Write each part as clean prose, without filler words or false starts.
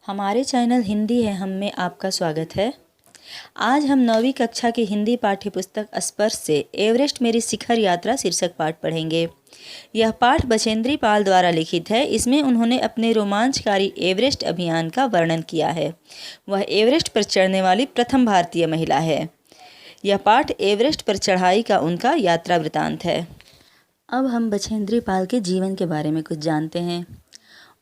हमारे चैनल हिंदी है हम में आपका स्वागत है। आज हम 9वीं कक्षा की हिंदी पाठ्य पुस्तक स्पर्श से एवरेस्ट मेरी शिखर यात्रा शीर्षक पाठ पढ़ेंगे। यह पाठ बछेंद्री पाल द्वारा लिखित है। इसमें उन्होंने अपने रोमांचकारी एवरेस्ट अभियान का वर्णन किया है। वह एवरेस्ट पर चढ़ने वाली प्रथम भारतीय महिला है। यह पाठ एवरेस्ट पर चढ़ाई का उनका यात्रा वृतांत है। अब हम बछेंद्री पाल के जीवन के बारे में कुछ जानते हैं।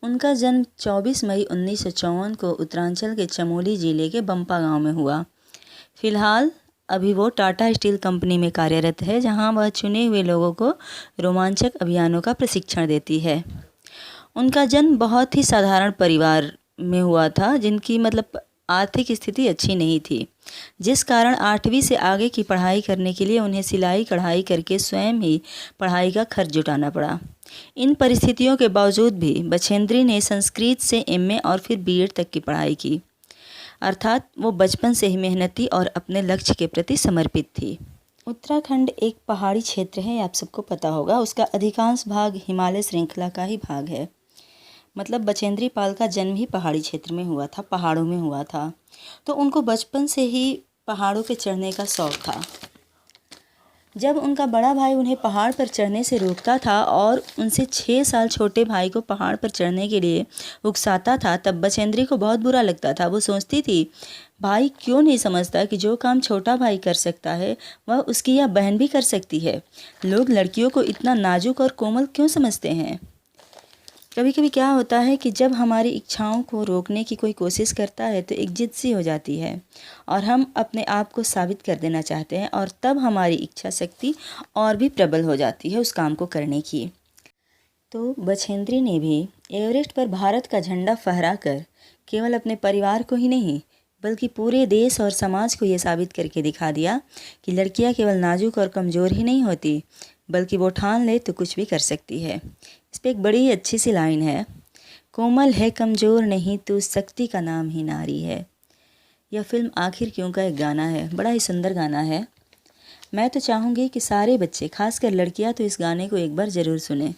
उनका जन्म 24 मई 1954 को उत्तरांचल के चमोली जिले के बंपा गांव में हुआ। फिलहाल अभी वो टाटा स्टील कंपनी में कार्यरत है, जहां वह चुने हुए लोगों को रोमांचक अभियानों का प्रशिक्षण देती है। उनका जन्म बहुत ही साधारण परिवार में हुआ था, जिनकी आर्थिक स्थिति अच्छी नहीं थी, जिस कारण 8वीं से आगे की पढ़ाई करने के लिए उन्हें सिलाई कढ़ाई करके स्वयं ही पढ़ाई का खर्च जुटाना पड़ा। इन परिस्थितियों के बावजूद भी बछेंद्री ने संस्कृत से एमए और फिर बीएड तक की पढ़ाई की, अर्थात वो बचपन से ही मेहनती और अपने लक्ष्य के प्रति समर्पित थी। उत्तराखंड एक पहाड़ी क्षेत्र है, आप सबको पता होगा। उसका अधिकांश भाग हिमालय श्रृंखला का ही भाग है। बछेंद्री पाल का जन्म ही पहाड़ी क्षेत्र में हुआ था, पहाड़ों में हुआ था। तो उनको बचपन से ही पहाड़ों पे चढ़ने का शौक़ था। जब उनका बड़ा भाई उन्हें पहाड़ पर चढ़ने से रोकता था और उनसे 6 साल छोटे भाई को पहाड़ पर चढ़ने के लिए उकसाता था, तब बछेंद्री को बहुत बुरा लगता था। वो सोचती थी, भाई क्यों नहीं समझता कि जो काम छोटा भाई कर सकता है वह उसकी या बहन भी कर सकती है। लोग लड़कियों को इतना नाजुक और कोमल क्यों समझते हैं। कभी कभी क्या होता है कि जब हमारी इच्छाओं को रोकने की कोई कोशिश करता है तो एक जिद सी हो जाती है और हम अपने आप को साबित कर देना चाहते हैं, और तब हमारी इच्छा शक्ति और भी प्रबल हो जाती है उस काम को करने की। तो बछेंद्री ने भी एवरेस्ट पर भारत का झंडा फहराकर केवल अपने परिवार को ही नहीं बल्कि पूरे देश और समाज को ये साबित करके दिखा दिया कि लड़कियां केवल नाजुक और कमज़ोर ही नहीं होती, बल्कि वो ठान ले तो कुछ भी कर सकती है। इस पर एक बड़ी अच्छी सी लाइन है, कोमल है कमज़ोर नहीं तू शक्ति का नाम ही नारी है। यह फिल्म आखिर क्यों का एक गाना है, बड़ा ही सुंदर गाना है। मैं तो चाहूँगी कि सारे बच्चे, खासकर लड़कियां, तो इस गाने को एक बार ज़रूर सुने।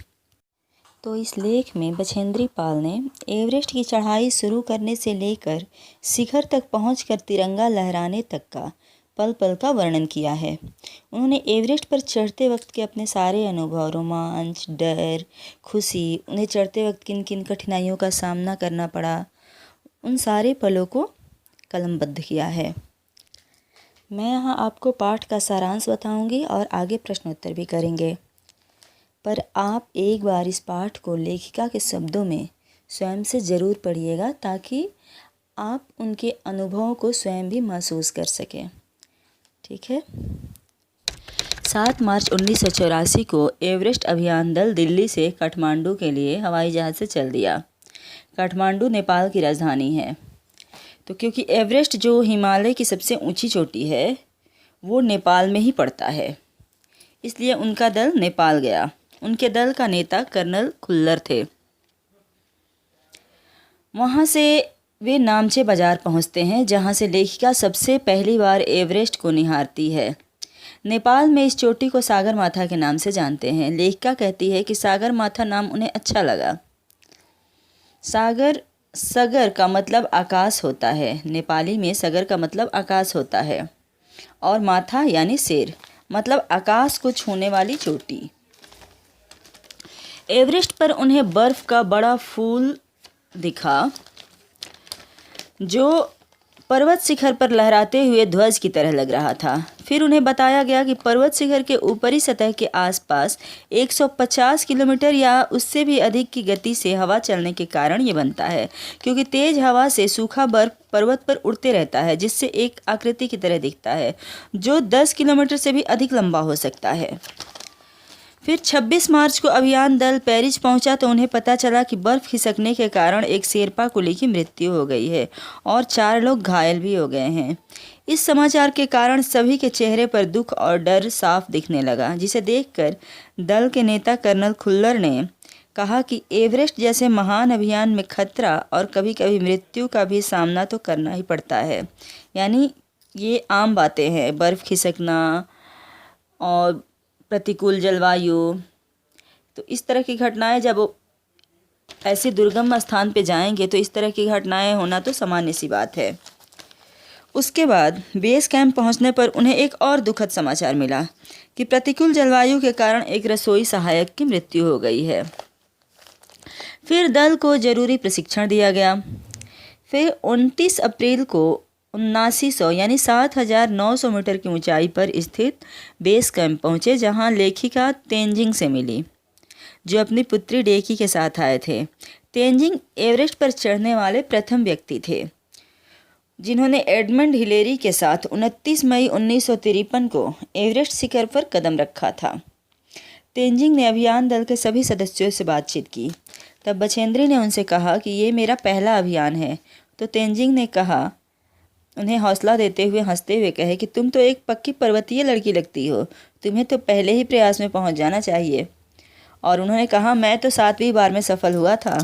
तो इस लेख में बछेंद्री पाल ने एवरेस्ट की चढ़ाई शुरू करने से लेकर शिखर तक पहुंचकर तिरंगा लहराने तक का पल पल का वर्णन किया है। उन्होंने एवरेस्ट पर चढ़ते वक्त के अपने सारे अनुभव, रोमांच, डर, खुशी, उन्हें चढ़ते वक्त किन किन कठिनाइयों का सामना करना पड़ा, उन सारे पलों को कलमबद्ध किया है। मैं यहाँ आपको पाठ का सारांश बताऊंगी और आगे प्रश्नोत्तर भी करेंगे, पर आप एक बार इस पाठ को लेखिका के शब्दों में स्वयं से ज़रूर पढ़िएगा, ताकि आप उनके अनुभवों को स्वयं भी महसूस कर सकें। ठीक है। 7 मार्च 1984 को एवरेस्ट अभियान दल दिल्ली से काठमांडू के लिए हवाई जहाज़ से चल दिया। काठमांडू नेपाल की राजधानी है। तो क्योंकि एवरेस्ट जो हिमालय की सबसे ऊंची चोटी है वो नेपाल में ही पड़ता है, इसलिए उनका दल नेपाल गया। उनके दल का नेता कर्नल खुल्लर थे। वहाँ से वे नामचे बाज़ार पहुँचते हैं, जहाँ से लेखिका सबसे पहली बार एवरेस्ट को निहारती है। नेपाल में इस चोटी को सागर माथा के नाम से जानते हैं। लेखिका कहती है कि सागर माथा नाम उन्हें अच्छा लगा। सगर का मतलब आकाश होता है। नेपाली में सगर का मतलब आकाश होता है, और माथा यानी सिर, मतलब आकाश को छूने वाली चोटी। एवरेस्ट पर उन्हें बर्फ़ का बड़ा फूल दिखा, जो पर्वत शिखर पर लहराते हुए ध्वज की तरह लग रहा था। फिर उन्हें बताया गया कि पर्वत शिखर के ऊपरी सतह के आसपास 150 किलोमीटर या उससे भी अधिक की गति से हवा चलने के कारण ये बनता है, क्योंकि तेज हवा से सूखा बर्फ पर्वत पर उड़ते रहता है, जिससे एक आकृति की तरह दिखता है, जो 10 किलोमीटर से भी अधिक लंबा हो सकता है। फिर 26 मार्च को अभियान दल पेरिस पहुंचा तो उन्हें पता चला कि बर्फ़ खिसकने के कारण एक शेरपा कुली की मृत्यु हो गई है और 4 लोग घायल भी हो गए हैं। इस समाचार के कारण सभी के चेहरे पर दुख और डर साफ दिखने लगा, जिसे देखकर दल के नेता कर्नल खुल्लर ने कहा कि एवरेस्ट जैसे महान अभियान में खतरा और कभी कभी मृत्यु का भी सामना तो करना ही पड़ता है। यानी ये आम बातें हैं, बर्फ़ खिसकना और प्रतिकूल जलवायु। तो इस तरह की घटनाएं जब ऐसे दुर्गम स्थान पे जाएंगे तो इस तरह की घटनाएं होना तो सामान्य सी बात है। उसके बाद बेस कैंप पहुंचने पर उन्हें एक और दुखद समाचार मिला कि प्रतिकूल जलवायु के कारण एक रसोई सहायक की मृत्यु हो गई है। फिर दल को जरूरी प्रशिक्षण दिया गया। फिर 29 अप्रैल को 7900 यानी 7900 मीटर की ऊंचाई पर स्थित बेस कैंप पहुंचे, जहां लेखिका तेंजिंग से मिली, जो अपनी पुत्री डेकी के साथ आए थे। तेंजिंग एवरेस्ट पर चढ़ने वाले प्रथम व्यक्ति थे जिन्होंने एडमंड हिलेरी के साथ 29 मई 1953 को एवरेस्ट शिखर पर कदम रखा था। तेंजिंग ने अभियान दल के सभी सदस्यों से बातचीत की। तब बछेंद्री ने उनसे कहा कि ये मेरा पहला अभियान है। तो तेंजिंग ने कहा, उन्हें हौसला देते हुए हंसते हुए कहे कि तुम तो एक पक्की पर्वतीय लड़की लगती हो, तुम्हें तो पहले ही प्रयास में पहुंच जाना चाहिए। और उन्होंने कहा, मैं तो 7वीं बार में सफल हुआ था।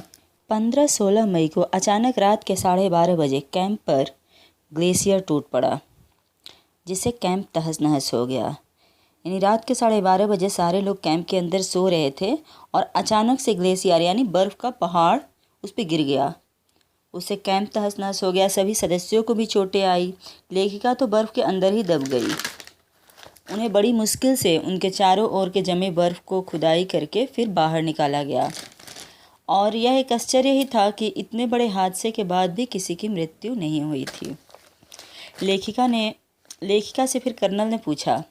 15-16 मई को अचानक रात के 12:30 बजे कैंप पर ग्लेशियर टूट पड़ा, जिससे कैंप तहस नहस हो गया। यानी रात के 12:30 बजे सारे लोग कैंप के अंदर सो रहे थे और अचानक से ग्लेशियर यानी बर्फ़ का पहाड़ उस पर गिर गया। उससे कैंप तहस नहस हो गया। सभी सदस्यों को भी चोटें आई। लेखिका तो बर्फ़ के अंदर ही दब गई। उन्हें बड़ी मुश्किल से उनके चारों ओर के जमे बर्फ़ को खुदाई करके फिर बाहर निकाला गया। और यह एक आश्चर्य ही था कि इतने बड़े हादसे के बाद भी किसी की मृत्यु नहीं हुई थी। लेखिका से फिर कर्नल ने पूछा,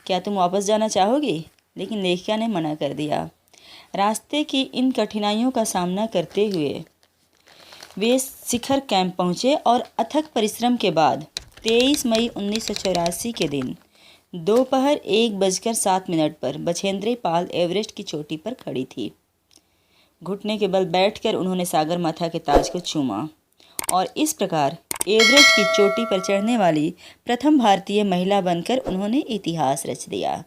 क्या तुम वापस जाना चाहोगी? लेकिन लेखिका ने मना कर दिया। रास्ते की इन कठिनाइयों का सामना करते हुए वे शिखर कैंप पहुँचे और अथक परिश्रम के बाद 23 मई 1984 के दिन दोपहर 1:07 पर बछेंद्री पाल एवरेस्ट की चोटी पर खड़ी थी। घुटने के बल बैठकर उन्होंने सागरमाथा के ताज को चूमा और इस प्रकार एवरेस्ट की चोटी पर चढ़ने वाली प्रथम भारतीय महिला बनकर उन्होंने इतिहास रच दिया।